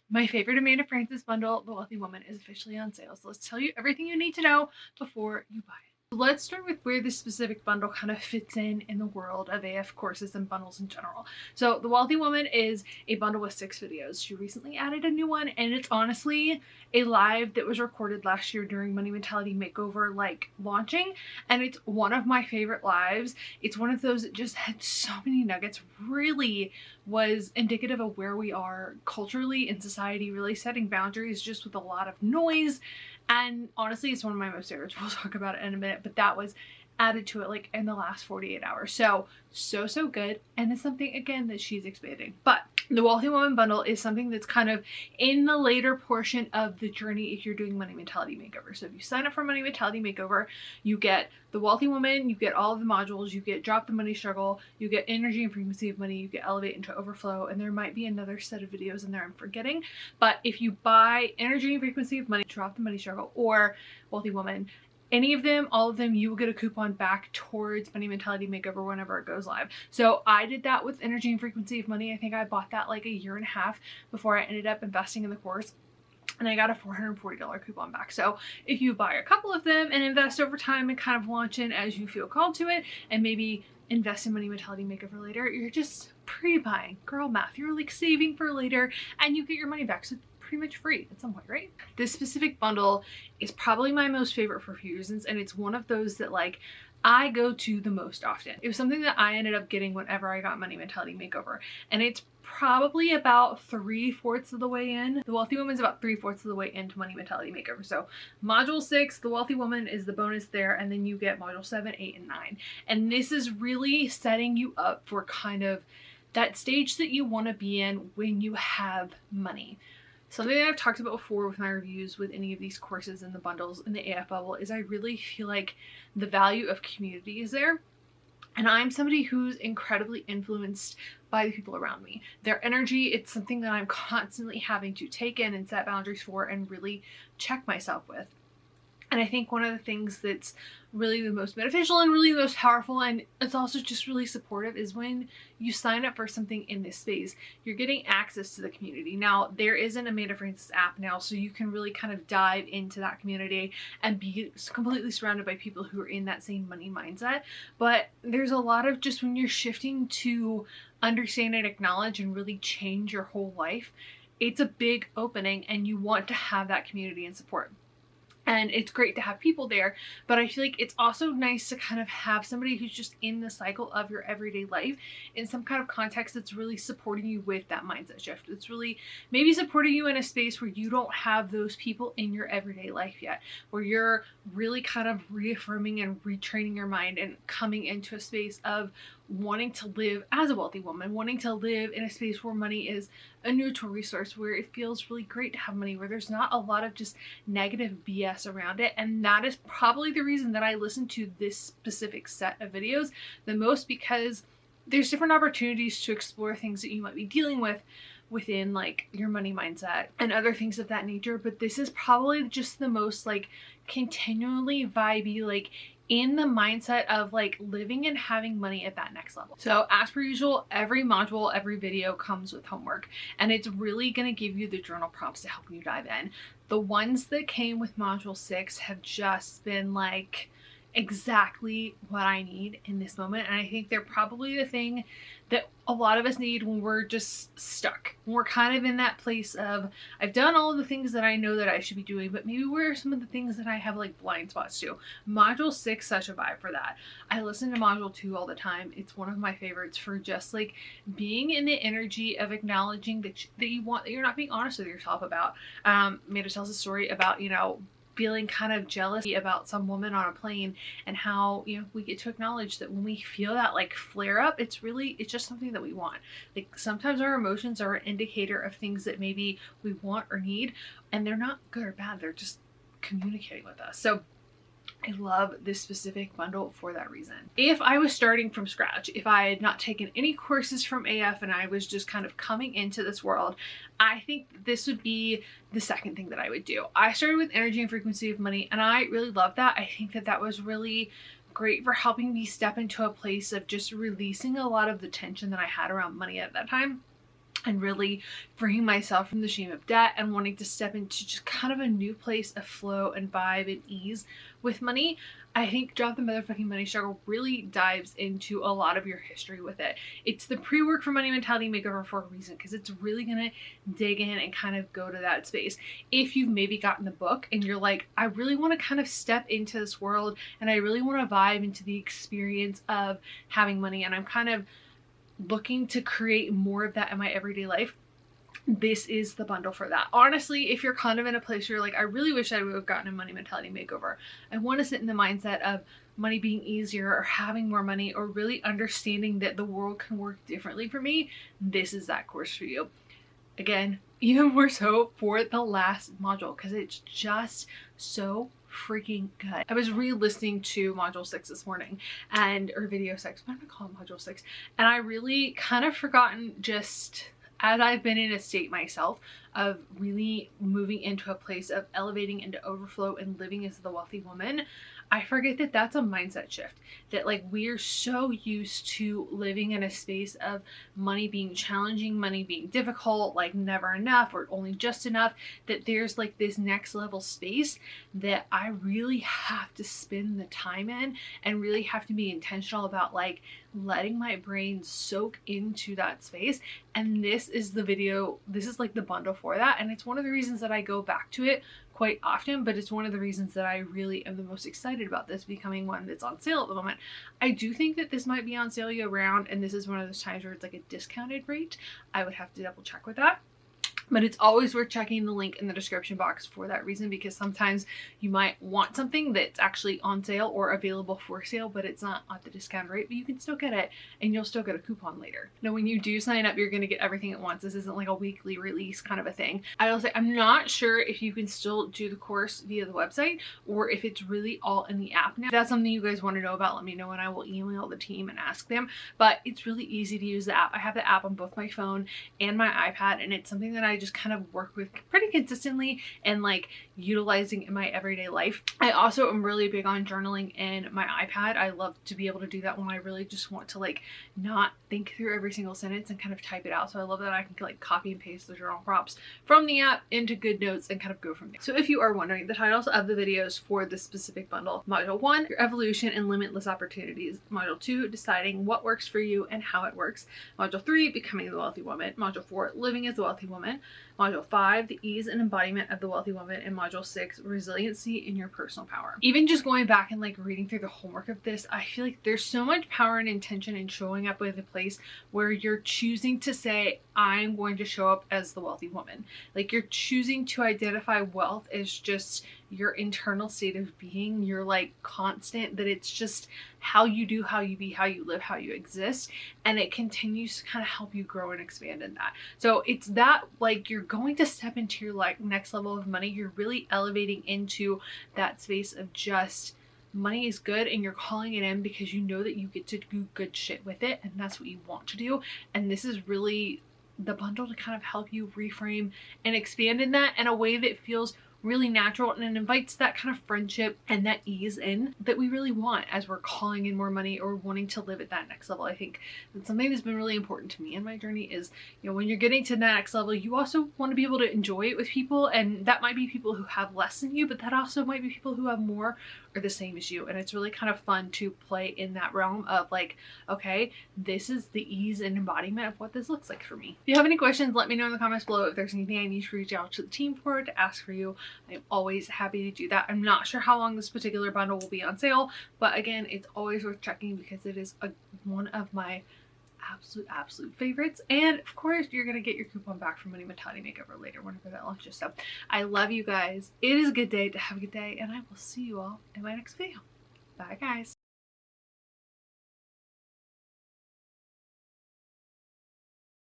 My favorite Amanda Frances bundle, The Wealthy Woman, is officially on sale. So let's tell you everything you need to know before you buy it. Let's start with where this specific bundle kind of fits in the world of AF courses and bundles in general. So The Wealthy Woman is a bundle with 6 videos. She recently added a new one, and it's honestly a live that was recorded last year during Money Mentality Makeover, like launching, and it's one of my favorite lives. It's one of those that just had so many nuggets, really was indicative of where we are culturally in society, really setting boundaries just with a lot of noise. And honestly, it's one of my most favorites. We'll talk about it in a minute, but that was added to it like in the last 48 hours. So good. And it's something again that she's expanding. But the Wealthy Woman bundle is something that's kind of in the later portion of the journey if you're doing Money Mentality Makeover. So if you sign up for Money Mentality Makeover, you get the Wealthy Woman, you get all of the modules, you get Drop the Money Struggle, you get Energy and Frequency of Money, you get Elevate into Overflow, and there might be another set of videos in there I'm forgetting. But if you buy Energy and Frequency of Money, Drop the Money Struggle, or Wealthy Woman, any of them, all of them, you will get a coupon back towards Money Mentality Makeover whenever it goes live. So I did that with Energy and Frequency of Money. I think I bought that like a year and a half before I ended up investing in the course, and I got a $440 coupon back. So if you buy a couple of them and invest over time and kind of launch in as you feel called to it, and maybe invest in Money Mentality Makeover later, you're just pre-buying. Girl math. You're like saving for later, and you get your money back. So pretty much free at some point, right? This specific bundle is probably my most favorite for a few reasons, and it's one of those that like I go to the most often. It was something that I ended up getting whenever I got Money Mentality Makeover, and it's probably about 3/4 of the way in. The Wealthy Woman is about 3/4 of the way into Money Mentality Makeover. So module 6, the Wealthy Woman, is the bonus there, and then you get module 7, 8, and 9. And this is really setting you up for kind of that stage that you want to be in when you have money. Something that I've talked about before with my reviews with any of these courses and the bundles in the AF bubble is I really feel like the value of community is there. And I'm somebody who's incredibly influenced by the people around me. Their energy, it's something that I'm constantly having to take in and set boundaries for and really check myself with. And I think one of the things that's really the most beneficial and really the most powerful, and it's also just really supportive, is when you sign up for something in this space, you're getting access to the community. Now, there is an Amanda Frances app now, so you can really kind of dive into that community and be completely surrounded by people who are in that same money mindset. But there's a lot of just when you're shifting to understand and acknowledge and really change your whole life, it's a big opening, and you want to have that community and support. And it's great to have people there, but I feel like it's also nice to kind of have somebody who's just in the cycle of your everyday life in some kind of context that's really supporting you with that mindset shift. It's really maybe supporting you in a space where you don't have those people in your everyday life yet, where you're really kind of reaffirming and retraining your mind and coming into a space of wanting to live as a wealthy woman, wanting to live in a space where money is a neutral resource, where it feels really great to have money, where there's not a lot of just negative BS around it. And that is probably the reason that I listen to this specific set of videos the most, because there's different opportunities to explore things that you might be dealing with within like your money mindset and other things of that nature. But this is probably just the most like continually vibey, like in the mindset of like living and having money at that next level. So as per usual, every module, every video comes with homework, and it's really going to give you the journal prompts to help you dive in. The ones that came with module 6 have just been like exactly what I need in this moment. And I think they're probably the thing that a lot of us need when we're just stuck. When we're kind of in that place of, I've done all of the things that I know that I should be doing, but maybe where are some of the things that I have like blind spots to? Module 6, such a vibe for that. I listen to module 2 all the time. It's one of my favorites for just like being in the energy of acknowledging that you want, that you're not being honest with yourself about. Amanda tells a story about, you know, feeling kind of jealous about some woman on a plane, and how, you know, we get to acknowledge that when we feel that like flare up, it's just something that we want. Like sometimes our emotions are an indicator of things that maybe we want or need, and they're not good or bad, they're just communicating with us. So I love this specific bundle for that reason. If I was starting from scratch, if I had not taken any courses from AF and I was just kind of coming into this world, I think this would be the second thing that I would do. I started with Energy and Frequency of Money, and I really love that. I think that that was really great for helping me step into a place of just releasing a lot of the tension that I had around money at that time. and really freeing myself from the shame of debt and wanting to step into just kind of a new place of flow and vibe and ease with money. I think Drop the Motherfucking Money Struggle really dives into a lot of your history with it. It's the pre-work for Money Mentality Makeover for a reason, because it's really gonna dig in and kind of go to that space. If you've maybe gotten the book and you're like, I really want to kind of step into this world and I really want to vibe into the experience of having money, and I'm kind of looking to create more of that in my everyday life, this is the bundle for that. Honestly, if you're kind of in a place where you're like, I really wish I would have gotten a Money Mentality Makeover. I want to sit in the mindset of money being easier or having more money or really understanding that the world can work differently for me, this is that course for you. Again, even more so for the last module, because it's just so freaking good. I was re-listening to module 6 this morning, or video 6, what am I calling module 6? And I really kind of forgotten, just as I've been in a state myself of really moving into a place of elevating into overflow and living as the wealthy woman, I forget that that's a mindset shift. That like we're so used to living in a space of money being challenging, money being difficult, like never enough or only just enough, that there's like this next level space that I really have to spend the time in and really have to be intentional about, like letting my brain soak into that space. And this is the video, this is like the bundle for that. And it's one of the reasons that I go back to it quite often, but it's one of the reasons that I really am the most excited about this becoming one that's on sale at the moment. I do think that this might be on sale year round, and this is one of those times where it's like a discounted rate. I would have to double check with that. But it's always worth checking the link in the description box for that reason, because sometimes you might want something that's actually on sale or available for sale, but it's not at the discount rate, but you can still get it and you'll still get a coupon later. Now, when you do sign up, you're going to get everything at once. This isn't like a weekly release kind of a thing. I will say, I'm not sure if you can still do the course via the website or if it's really all in the app now. If that's something you guys want to know about, let me know and I will email the team and ask them. But it's really easy to use the app. I have the app on both my phone and my iPad, and it's something that I just kind of work with pretty consistently and like utilizing in my everyday life. I also am really big on journaling in my iPad. I love to be able to do that when I really just want to like not think through every single sentence and kind of type it out. So I love that I can like copy and paste the journal prompts from the app into good notes and kind of go from there. So if you are wondering, the titles of the videos for this specific bundle: Module 1, Your Evolution and Limitless Opportunities; Module 2, Deciding What Works for You and How It Works; Module 3, Becoming the Wealthy Woman; Module 4, Living as the Wealthy Woman; Module 5, The Ease and Embodiment of the Wealthy Woman; and Module 6, Resiliency in Your Personal Power. Even just going back and like reading through the homework of this, I feel like there's so much power and intention in showing up with a place where you're choosing to say, I'm going to show up as the wealthy woman. Like you're choosing to identify wealth as just your internal state of being, your like constant, that it's just how you do, how you be, how you live, how you exist, and it continues to kind of help you grow and expand in that. So it's that like you're going to step into your like next level of money. You're really elevating into that space of just money is good, and you're calling it in because you know that you get to do good shit with it, and that's what you want to do. And this is really the bundle to kind of help you reframe and expand in that in a way that feels really natural, and it invites that kind of friendship and that ease in that we really want as we're calling in more money or wanting to live at that next level. I think that's something that's been really important to me in my journey is, you know, when you're getting to the next level, you also want to be able to enjoy it with people, and that might be people who have less than you, but that also might be people who have more or the same as you. And it's really kind of fun to play in that realm of like, okay, this is the ease and embodiment of what this looks like for me. If you have any questions, let me know in the comments below. If there's anything I need to reach out to the team for, to ask for you, I'm always happy to do that. I'm not sure how long this particular bundle will be on sale, but again, it's always worth checking because it is one of my absolute favorites. And of course, you're gonna get your coupon back from Money Mentality Makeover later whenever that launches. So I love you guys. It is a good day to have a good day, and I will see you all in my next video. Bye guys.